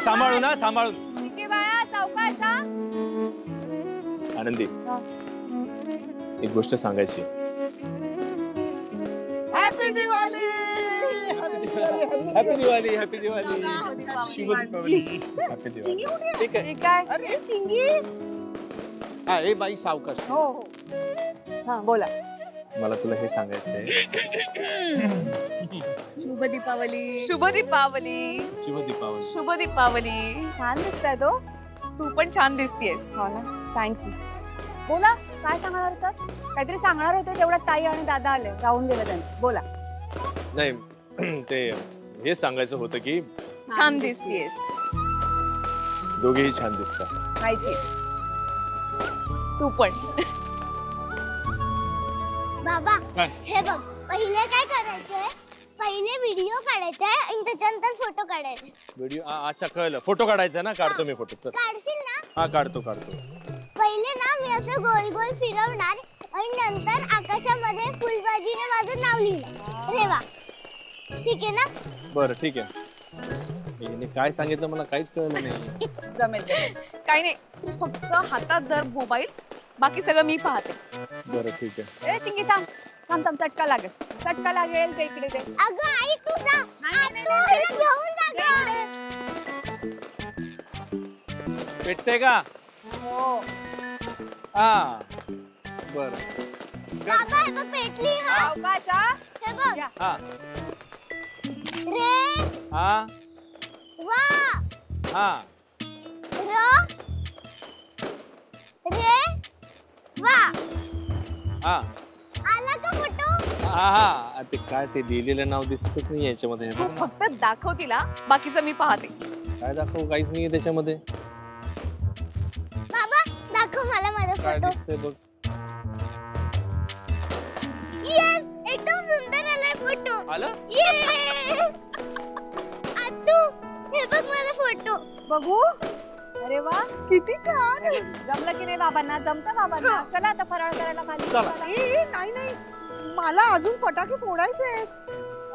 सांभाळू ना, सांभाळून. बाळा सावकाश हा. आनंदी, एक गोष्ट सांगायची. Happy Diwali. Happy Diwali. Happy Diwali. शुभ दीपावली. हॅपी दिवाळी. ठीक आहे. काय? अरे चिंगी. हा ए बाई सावकाश. हो हो. हा बोला. मला तुला हे सांगायचंय. शुभ दीपावली. शुभ दीपावली. शुभ दीपावली. शुभ दीपावली. छान दिसताय तो. तू पण छान दिसतेस. हो ना, थँक्यू. बोला, काय सांगणार होतात? काहीतरी सांगणार होते, तेवढ्यात ताई आणि दादा आले, राहून गेले त्यांनी. बोला. नाही, ते हे सांगायचं होतं की छान दिसतेस. दोघेही छान दिसतात. माहिती तू पण. बाबा हे बघ, पहिले काय करायचंय? पहिले व्हिडिओ काढायचा आणि त्याच्यानंतर फोटो काढायचे. व्हिडिओ अच्छा कळलं. फोटो काढायचा ना, काढतो मी फोटो. चल काढशील ना? हा काढतो. पहिले ना मी असं गोल गोल फिरवणार आणि नंतर आकाशामध्ये फुलबाजीने माझं नाव लिहिणार. रेवा, ठीक आहे ना? बरं ठीक आहे. हिने काय सांगितलं मला काहीच कळलं नाही. जमेल. काही नाही, फक्त हातात धर मोबाईल, बाकी सगळं मी पाहते. बरं ठीक आहे. ए चिंगी थांब थांब थांब, चटका लागेल ते इकडे दे. अगं आई तू जा, तू हिला घेऊन जा गं. पेटते का? हो. हा बरं. बाबा हे बघ पेटली. हा अवकाश हा. हे बघ. हा रे हा वा हा र रे वा. हा आला का फोटो? हा ते काय ते लिहिलेलं नाव दिसतच नाही याच्यामध्ये. तू फक्त दाखव तिला, बाकीचं मी पाहते. काय दाखवू? काहीच नाहीये त्याच्यामध्ये. बाबा दाखव मला माझा काय फोटो. दिसतंय बघ. येस, एकदम सुंदर आलाय फोटो. आलं? ये आतू हे बघ माझा फोटो. बघू. अरे वा, किती छान. जमलं की नाही बाबांना? जमतं बाबांना. चला आता फराळ करायला खाली. चला. नाही नाही, मला अजून फटाके फोडायचे.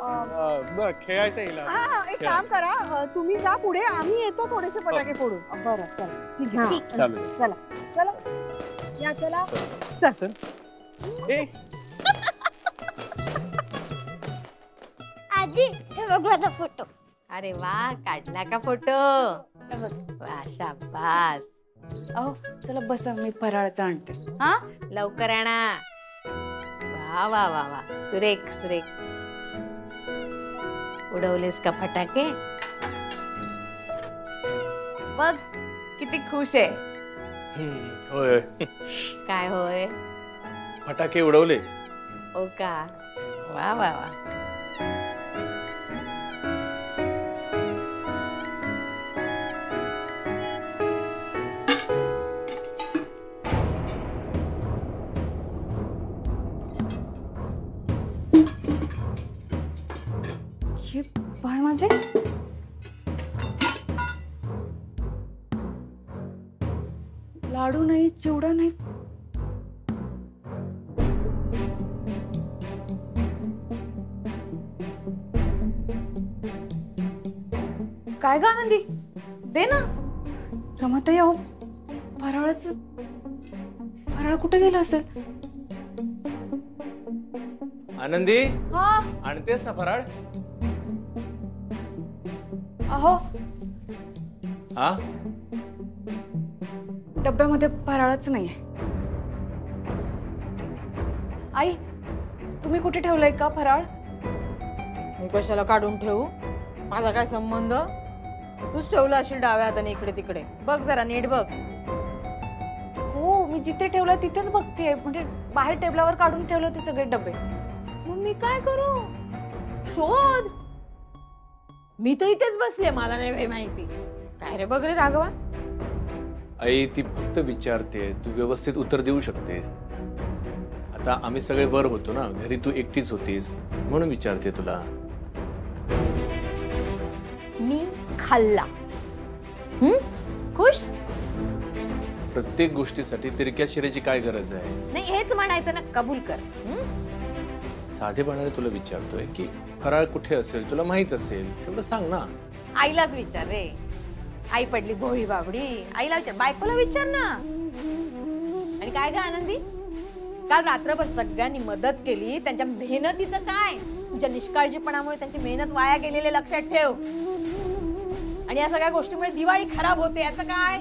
बरं खेळायचं हिला. हा, एक काम करा, तुम्ही जा पुढे, आम्ही येतो थोडेसे फटाके फोडून. बरं चला, ठीक आहे. चालेल. चला चला या, चला चल. ए आजी हे बघ माझा फोटो. अरे वा, काढला का फोटो? वा शाबास. अहो चला बसा, मी फराळाचं आणते. हा लवकर आणा. वा वा वा वा, सुरेख सुरेख. उडवलेस का फटाके? बघ किती खुश आहे. होय. काय होय? फटाके उडवले. ओ का? वा वा वा. हे बाय माझे. लाडू नाही, चिवडा नाही. काय ग आनंदी, दे ना. रमाताई अहो, फराळ कुठे गेला असेल? आनंदी हा आणतेस ना फराळ? अहो हा डब्यामध्ये फराळच नाहीये. आई तुम्ही कुठे ठेवलंय का फराळ? मी कशाला काढून ठेवू? माझा काय संबंध? तूच ठेवलं असेल डाव्या हाताने इकडे तिकडे. बघ जरा नीट बघ. हो मी जिथे ठेवलंय तिथेच बघतेय, म्हणजे बाहेर टेबलावर काढून ठेवले होते सगळे डबे. मग मी काय करू? शोध. मी तर इथेच बसले, मला नाही माहिती. काय रे बघ रे राघवा. आई ती फक्त विचारते, तू व्यवस्थित उत्तर देऊ शकतेस. आता आम्ही सगळे वर होतो ना, घरी तू एकटीच होतीस म्हणून विचारते तुला. मी खाल्ला. खुश? प्रत्येक गोष्टीसाठी तिरक्या शिरेची काय गरज आहे? नाही हेच म्हणायचं ना, कबूल कर. साधेपणाने तुला विचारतोय की फराळ कुठे असेल, तुला माहित असेल तेवढं सांग ना. आईलाच विचार रे. आई पडली भोळी बाबडी, आईला विचार, बायकोला विचार ना. आणि काय ग आनंदी, काल रात्रभर सगळ्यांनी मदत केली, त्यांच्या मेहनतीचं काय? तुझ्या निष्काळजीपणामुळे त्यांची मेहनत वाया गेलेले लक्षात ठेव. आणि या सगळ्या गोष्टीमुळे दिवाळी खराब होते, याचं काय?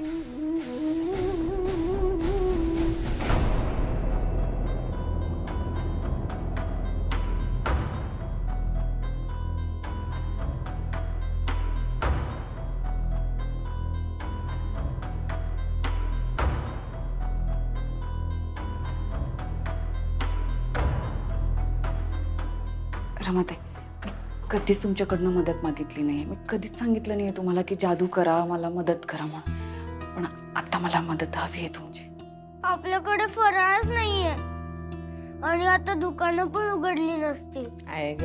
रमाताई, मी कधीच तुमच्याकडनं मदत मागितली नाही. मी कधीच सांगितलं नाही तुम्हाला की जादू करा, मला मदत करा म्हणून. पण आता मला मदत हवी आहे तुमची. आपल्याकडे फराळच नाहीये आणि आता दुकानं पण उघडली नसतील. आहे ग.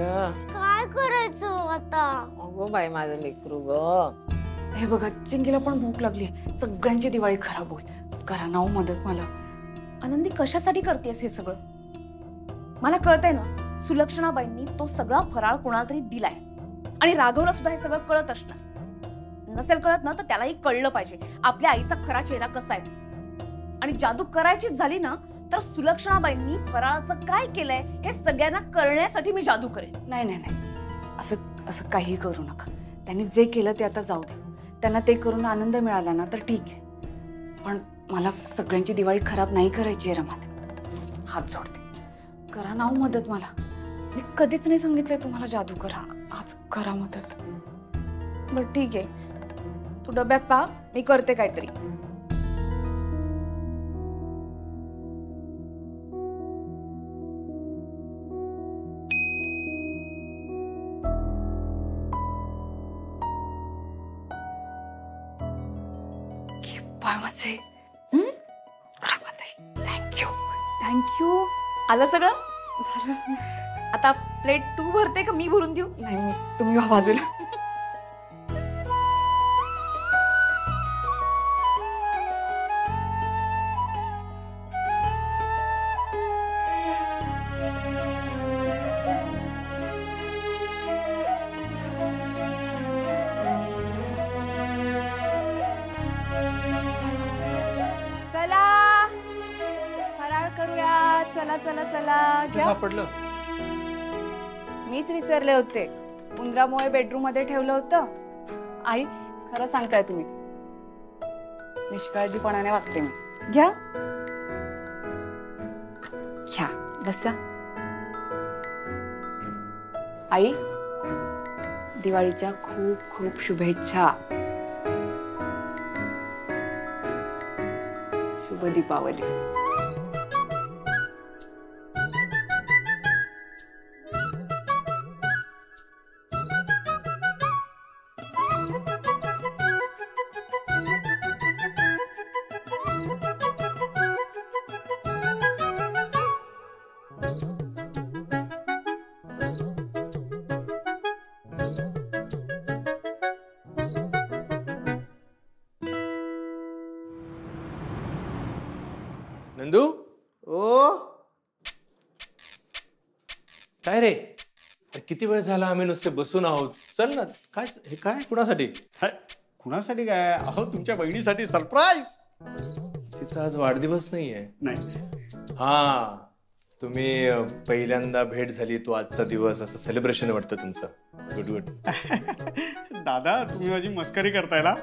काय करायचं आता? अगो बाई माझं लेकरू ग. हे बघा, चिंगीला पण भूक लागली. सगळ्यांची दिवाळी खराब होईल. करा ना हो मदत मला. आनंदी, कशासाठी करतेस हे सगळं? मला कळतंय ना, सुलक्षणाबाईंनी तो सगळा फराळ कोणाला तरी दिलाय आणि राघवला सुद्धा हे सगळं कळत असणार. नसेल कळत ना तर त्यालाही कळलं पाहिजे आपल्या आईचा खरा चेहरा कसा आहे. आणि जादू करायचीच झाली ना तर सुलक्षणाबाईंनी फराळाचं काय केलंय हे सगळ्यांना कळण्यासाठी मी जादू करेन. नाही नाही नाही, असं काही करू नका. त्यांनी जे केलं ते आता जाऊ दे. त्यांना ते करून आनंद मिळाला ना तर ठीक आहे. पण मला सगळ्यांची दिवाळी खराब नाही करायची आहे रमाताई. हात जोडते, करा ना हो मदत मला. मी कधीच नाही सांगितलंय तुम्हाला जादू करा. आज करा मदत. बरं ठीक आहे, तू डब्यात पहा, मी करते काहीतरी. थँक्यू. थँक्यू. आलं सगळं? झालं. आता प्लेट तू भरते का मी भरून देऊ? नाही, मी तुम्ही बाजूला. चला फराळ करूया. चला चला चला. कुठे सापडलं? मीच विसरले होते. उंदरामुळे बेडरूम मध्ये ठेवलं होतं. आई, खरं सांगताय तुम्ही. निष्काळजीपणाने वागते मी. घ्या घ्या, बसा. आई, दिवाळीच्या खूप खूप शुभेच्छा. शुभ दीपावली. नंदू, ओ काय रे? अरे किती वेळ झाला आम्ही नुसते बसून आहोत. चल ना. काय हे काय कुणासाठी? कुणासाठी काय? अहो तुमच्या बहिणीसाठी सरप्राईज. तिचा आज वाढदिवस नाहीये. नाही. हा, तुम्ही पहिल्यांदा भेट झाली तो आजचा दिवस, असं सेलिब्रेशन वाटतं तुमचं. Good good. दादा, तुम्ही माझी मस्करी करताय ना?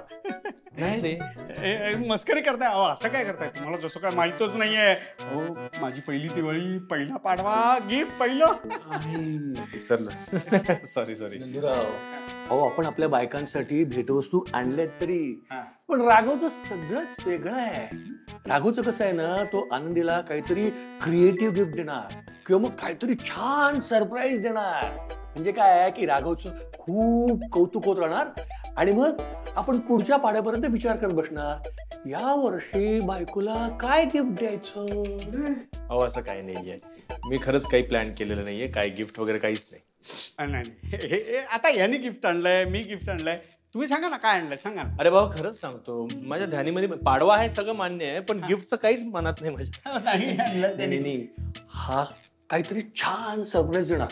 नाही रे, मस्करी करताय. अहो असं काय करताय? तुम्हाला जसं काय माहितच नाहीये. हो, माझी पहिली दिवाळी, पहिला पाडवा, गिफ्ट पहिलं. विसरलं. सॉरी. अहो, आपण आपल्या बायकांसाठी भेटवस्तू आणल्यात तरी, पण राघवचं सगळंच वेगळं आहे. राघवचं कसं आहे ना, तो आनंदीला काहीतरी क्रिएटिव्ह गिफ्ट देणार किंवा मग काहीतरी छान सरप्राईज देणार. म्हणजे काय आहे की राघवचं खूप कौतुक होत राहणार आणि मग आपण पुढच्या पाड्यापर्यंत विचार करत बसणार, या वर्षी बायकोला काय गिफ्ट द्यायचं. अहो असं काही नाहीये. मी खरंच काही प्लॅन केलेलं नाहीये. काय गिफ्ट वगैरे काहीच नाही. नाही आता यांनी गिफ्ट आणलंय, मी गिफ्ट आणलंय. तुम्ही सांगा ना काय आणलंय, सांगा ना. अरे बाबा खरंच सांगतो, माझ्या ध्यानीमध्ये पाडवा आहे सगळं मान्य आहे, पण गिफ्टचं काहीच मनात नाही माझ्या. नाही आणलं त्यांनी. नाही, हा काहीतरी छान सरप्राईज देणार.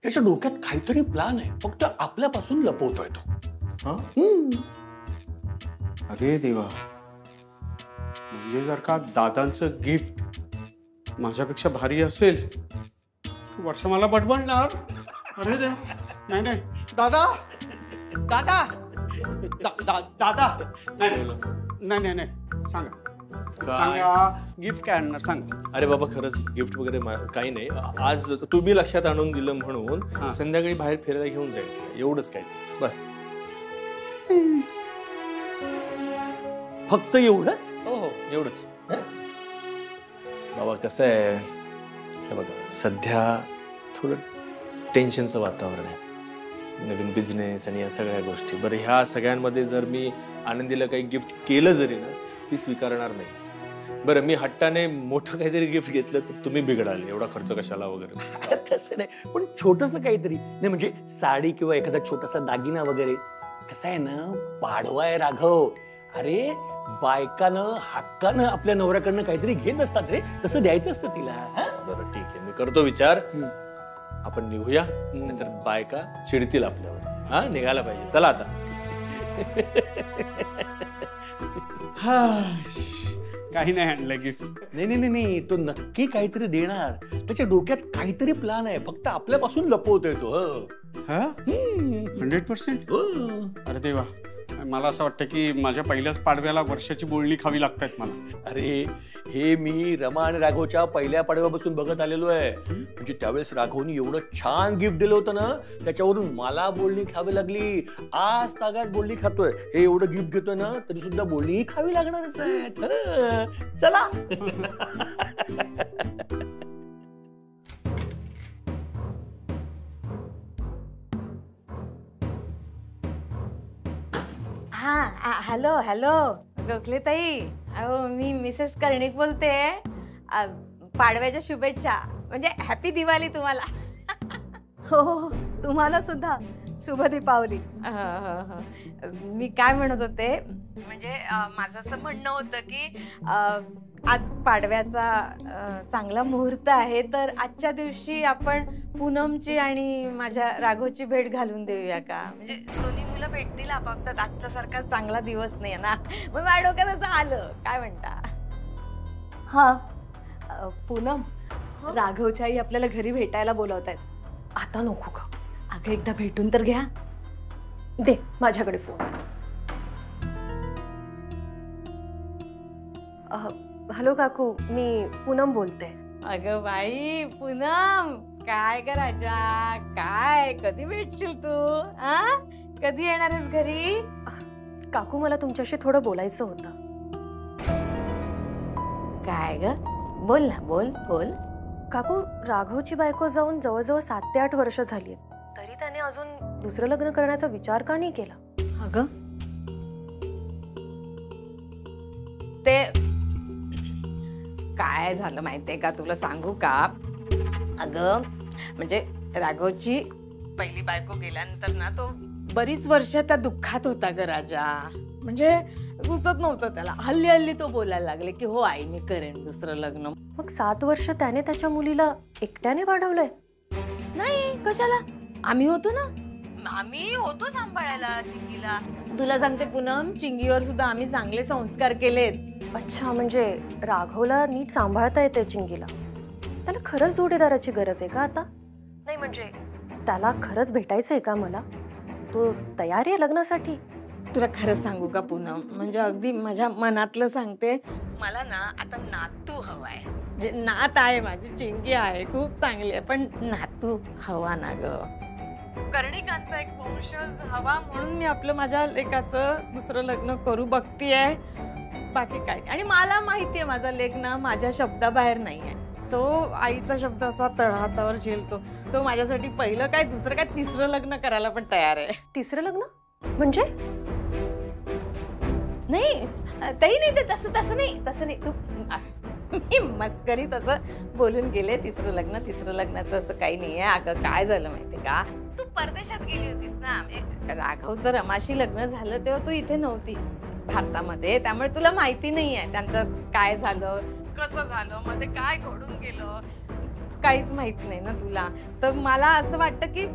त्याच्या डोक्यात काहीतरी प्लॅन आहे, फक्त आपल्यापासून लपवतोय तो. अरे देवा, म्हणजे जर का दादांचं गिफ्ट माझ्यापेक्षा भारी असेल तर वर्ष मला बडबडणार. अरे देवा, नाही नाही दादा दादा दादा, नाही नाही सांगा सांगा गिफ्ट काय आणणार सांगा. अरे बाबा खरंच गिफ्ट वगैरे काही नाही. आज तुम्ही लक्षात आणून दिलं म्हणून संध्याकाळी बाहेर फिरायला घेऊन जाईल, एवढंच काय ते, बस. फक्त एवढंच? हो हो एवढंच. बाबा कसं आहे, हे बघा सध्या थोडं टेन्शनचं वातावरण आहे, नवीन बिझनेस आणि या सगळ्या गोष्टी. बरं ह्या सगळ्यांमध्ये जर मी आनंदीला काही गिफ्ट केलं जरी ना, ती स्वीकारणार नाही. बरं मी हट्टाने मोठं काहीतरी गिफ्ट घेतलं तर तुम्ही बिघडाल, एवढा खर्च कशाला वगैरे. तसं नाही, पण छोटस काहीतरी नाही, म्हणजे साडी किंवा एखादा छोटासा दागिना वगैरे. कसं आहे ना, पाडवा आहे राघव. अरे बायकानं हक्कानं आपल्या नवऱ्याकडनं काहीतरी घेत असतात रे, तसं द्यायचं असतं तिला. बरं ठीक आहे, मी करतो विचार. आपण निघूया, नंतर बायका चिडतील आपल्यावर. हा निघायला पाहिजे, चला आता. काही नाही आणलं गिफ्ट. नाही नाही नाही, तो नक्की काहीतरी देणार. त्याच्या डोक्यात काहीतरी प्लॅन आहे, फक्त आपल्यापासून लपवतोय तो. 100%? अरे देवा, मला असं वाटतं की माझ्या पहिल्याच पाडव्याला वर्षाची बोलणी खावी लागतायत मला. अरे हे मी रमा आणि राघवच्या पहिल्या पाडव्यापासून बघत आलेलो आहे. म्हणजे त्यावेळेस राघवनी एवढं छान गिफ्ट दिलं होतं ना, त्याच्यावरून मला बोलणी खावी लागली. आज तागात बोलणी खातोय. हे एवढं गिफ्ट घेतोय ना, तरी सुद्धा बोलणी खावी लागणारच आहे. चला. हा हॅलो हॅलो गोखले ताई, अहो मी मिसेस कर्णिक बोलते. पाडव्याच्या शुभेच्छा, म्हणजे हॅपी दिवाळी तुम्हाला. हो तुम्हाला सुद्धा शुभ दीपावली. मी काय म्हणत होते, म्हणजे माझं असं म्हणणं होतं की आज पाडव्याचा चांगला मुहूर्त आहे, तर आजच्या दिवशी आपण पूनमची आणि माझ्या राघवची भेट घालून देऊया का? म्हणजे दोन्ही मुलं भेटतील आपापसात. आजच्या सारखा चांगला दिवस नाही ना, मग माझ्या डोक्यात असं आलं. काय म्हणता? हा पूनम, राघवच्या आई आपल्याला घरी भेटायला बोलवत आहेत. आता नको का? अगं एकदा भेटून तर घ्या. दे माझ्याकडे फोन. हॅलो काकू, मी पूनम बोलते. अगं बाई पूनम, काय ग राजा, काय कधी भेटशील तू? कधी येणार आहेस घरी? काकू मला तुमच्याशी थोडं बोलायचं होतं. काय ग? बोल ना, बोल बोल. काकू, राघवची बायको जाऊन जवळजवळ 7 ते 8 वर्ष झाली आहेत, तरी त्याने अजून दुसरं लग्न करण्याचा विचार का नाही केला? अगं ते काय झालं माहितीये का, तुला सांगू का? अगं म्हणजे राघवची पहिली बायको गेल्यानंतर ना, तो बरीच वर्ष त्या दुःखात होता ग राजा. म्हणजे सुचत नव्हतं त्याला. हल्ली हल्ली तो बोलायला लागले की हो आई मी करेन दुसरं लग्न. मग 7 वर्ष त्याने त्याच्या मुलीला एकट्याने वाढवलंय? नाही, कशाला, आम्ही होतो ना, आम्ही होतो सांभाळायला चिंगीला. तुला सांगते पूनम, चिंगीवर सुद्धा आम्ही चांगले संस्कार केलेत. अच्छा, म्हणजे राघवला नीट सांभाळता येते चिंगीला. त्याला खरंच जोडीदाराची गरज आहे का आता? नाही म्हणजे त्याला खरंच भेटायचंय का मला? तो तयार आहे लग्नासाठी? तुला खरंच सांगू का पूनम, म्हणजे अगदी माझ्या मनातलं सांगते, मला ना आता नातू हवाय. म्हणजे नात आहे, माझी चिंगी आहे, खूप चांगली आहे, पण नातू हवा ना ग. कर्णिकांचा एक वंशज हवा, म्हणून मी आपलं माझ्या लेकाचं दुसरं लग्न करू बघतीये, बाकी काय. आणि मला माहितीये माझा लेक ना माझ्या शब्दाबाहेर नाहीये. तो आईचा शब्द असा तळहातावर झेलतो. तो माझ्यासाठी पहिलं काय दुसरं काय तिसरं लग्न करायला पण तयार आहे. तिसरं लग्न म्हणजे? नाही ताई, नाही, ते तसं नाही. तू मी मस्करी तसं बोलून गेले. तिसरं लग्नाचं असं काही नाहीये. अगं काय झालं माहितीये का, तू परदेशात गेली होतीस ना. राघवचं रमाशी लग्न झालं तेव्हा तू इथे नव्हतीस भारतामध्ये, त्यामुळे तुला माहिती नाहीये त्यांचं काय झालं, कसं झालं, मध्ये काय घडून गेलं, काहीच माहित नाही ना तुला. तर मला असं वाटतं की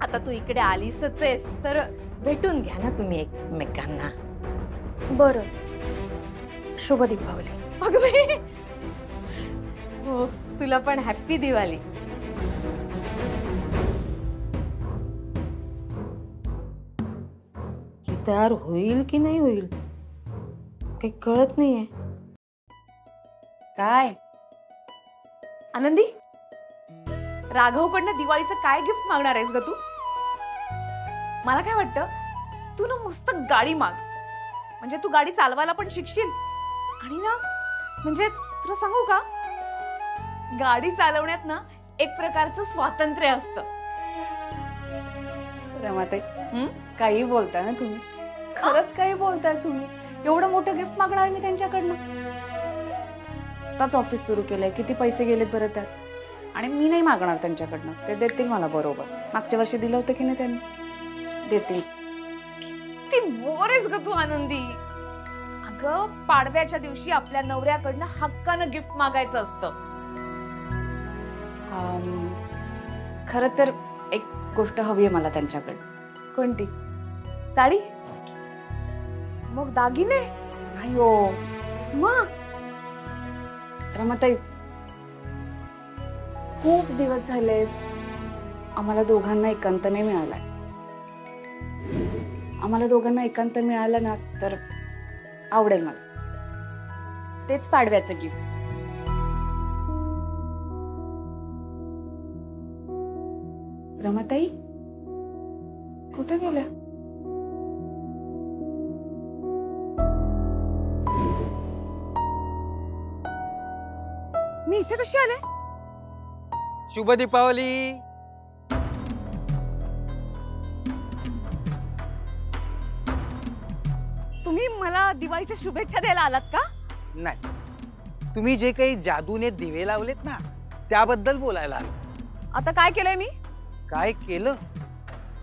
आता तू इकडे आलीसच आहेस तर भेटून घ्या ना तुम्ही एकमेकांना. बरं, शुभ दीपावली. अगं बाई, हो तुला पण हॅप्पी दिवाळी. ही तयार होईल की नाही होईल काही कळत नाहीये. काय आनंदी, राघवकडनं दिवाळीचं काय गिफ्ट मागणार आहेस ग तू? मला काय वाटतं, तू ना मस्त गाडी माग, म्हणजे तू गाडी चालवायला पण शिकशील. आणि ना म्हणजे तुला सांगू का, गाडी चालवण्यात ना एक प्रकारचं स्वातंत्र्य असतं. रमाताई, काही बोलताय ना तुम्ही, खरंच काही बोलताय तुम्ही. एवढं मोठं गिफ्ट मागणार मी त्यांच्याकडनं? आताच ऑफिस सुरू केलंय, किती पैसे गेलेत बरं त्यात. आणि मी नाही मागणार त्यांच्याकडनं, ते देतील मला बरोबर. मागच्या वर्षी दिलं होतं की नाही त्यांनी, देतील. ती बोर आहेस ग तू आनंदी. अगं पाडव्याच्या दिवशी आपल्या नवऱ्याकडनं हक्कानं गिफ्ट मागायचं असतं. खरं तर एक गोष्ट हवी आहे मला त्यांच्याकडे. कोणती? साडी? मग दागिने? अयो मग रमाताई, खूप दिवस झाले आम्हाला दोघांना एकांत नाही मिळालाय. आम्हाला दोघांना एकांत मिळालं ना तर आवडेल मला. तेच पाडव्याचं गिफ्ट. रमाताई कुठे गेल्या? मी इथे कशी आले? शुभ दीपावली. तुम्ही मला दिवाळीच्या शुभेच्छा द्यायला आलात का? नाही, तुम्ही जे काही जादूने दिवे लावलेत ना त्याबद्दल बोलायला आलो. आता काय केलंय मी? काय केलं?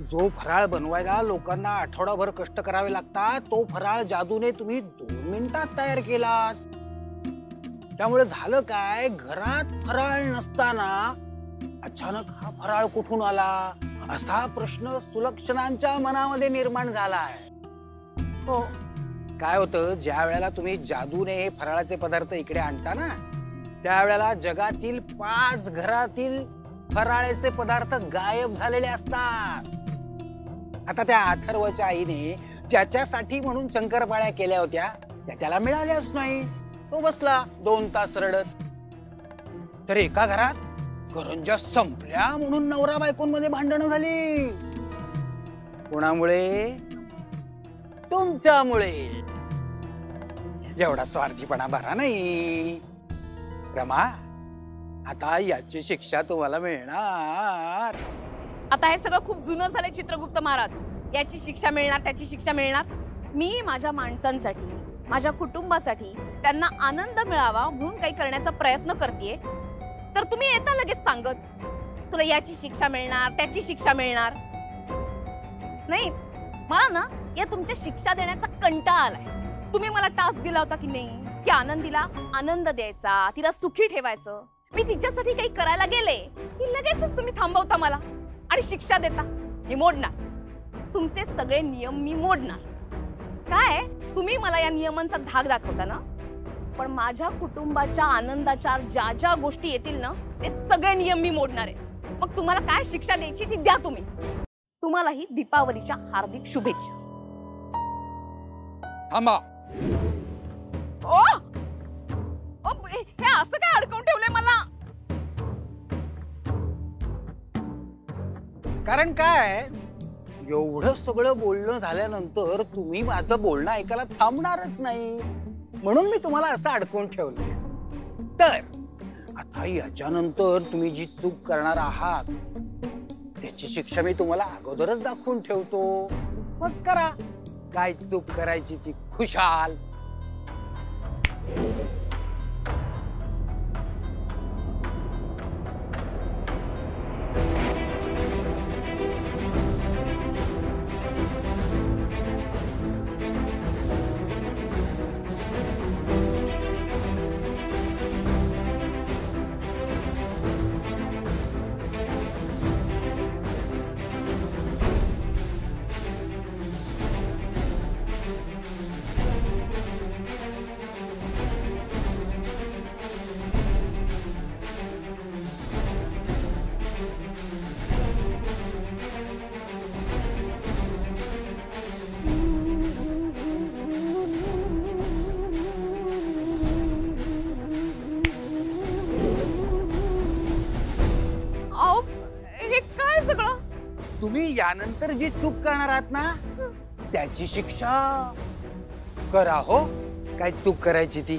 जो फराळ बनवायला लोकांना आठवडाभर कष्ट करावे लागतात तो फराळ जादूने तुम्ही 2 मिनिटात तयार केलात. त्यामुळे झालं काय, घरात फराळ नसताना अचानक हा फराळ कुठून आला असा प्रश्न सुलक्षणांच्या मनामध्ये निर्माण झालाय. हो. काय होतं, ज्या वेळेला तुम्ही जादूने हे फराळाचे पदार्थ इकडे आणता ना त्यावेळेला जगातील 5 घरातील फराळाचे पदार्थ गायब झालेले असतात. आता त्या अथर्वच्या आईने त्याच्यासाठी म्हणून शंकरपाळ्या केल्या होत्या, त्या त्याला मिळाल्याच नाही. तो बसला 2 तास रडत. तर एका घरात करंज्या संपल्या म्हणून नवरा बायकोंमध्ये भांडणं झाली. कोणामुळे? तुमच्यामुळे. एवढा स्वार्थीपणा बरा नाही. रमा, आता याची शिक्षा तुम्हाला मिळणार. आता हे सगळं खूप जुनं झालंय चित्रगुप्त महाराज. याची शिक्षा मिळणार, त्याची शिक्षा मिळणार. मी माझ्या माणसांसाठी, माझ्या कुटुंबासाठी त्यांना आनंद मिळावा म्हणून काही करण्याचा प्रयत्न करतेय, तर तुम्ही येता लगेच सांगत तुला याची शिक्षा मिळणार, त्याची शिक्षा मिळणार. नाही, मला ना या तुमच्या शिक्षा देण्याचा कंटाळा आलाय. तुम्ही मला टास्क दिला होता की नाही की आनंदीला आनंद द्यायचा, तिला सुखी ठेवायचं. मी तिच्यासाठी काही करायला गेले की लगेचच तुम्ही थांबवता मला आणि शिक्षा देता. मी मोडणार तुमचे सगळे नियम, मी मोडणार. काय तुम्ही मला या नियमांचा धाक दाखवता ना, पण माझ्या कुटुंबाच्या आनंदाच्या ज्या ज्या गोष्टी येतील ना ते सगळे नियम मी मोडणार आहे. मग तुम्हाला काय शिक्षा द्यायची ती द्या तुम्ही. तुम्हालाही दीपावलीच्या हार्दिक शुभेच्छा. थांबा. ओ हे असं काय अडकवून ठेवलंय मला? कारण काय, एवढं सगळं बोलणं झाल्यानंतर तुम्ही माझं बोलणं ऐकायला थांबणारच नाही, म्हणून मी तुम्हाला असं अडकवून ठेवलं. तर आता याच्यानंतर तुम्ही जी चूक करणार आहात त्याची शिक्षा मी तुम्हाला अगोदरच दाखवून ठेवतो. मग करा काय चूक करायची ती खुशाल. त्यानंतर जी चूक करणार आहात ना त्याची शिक्षा करा हो. काय चूक करायची ती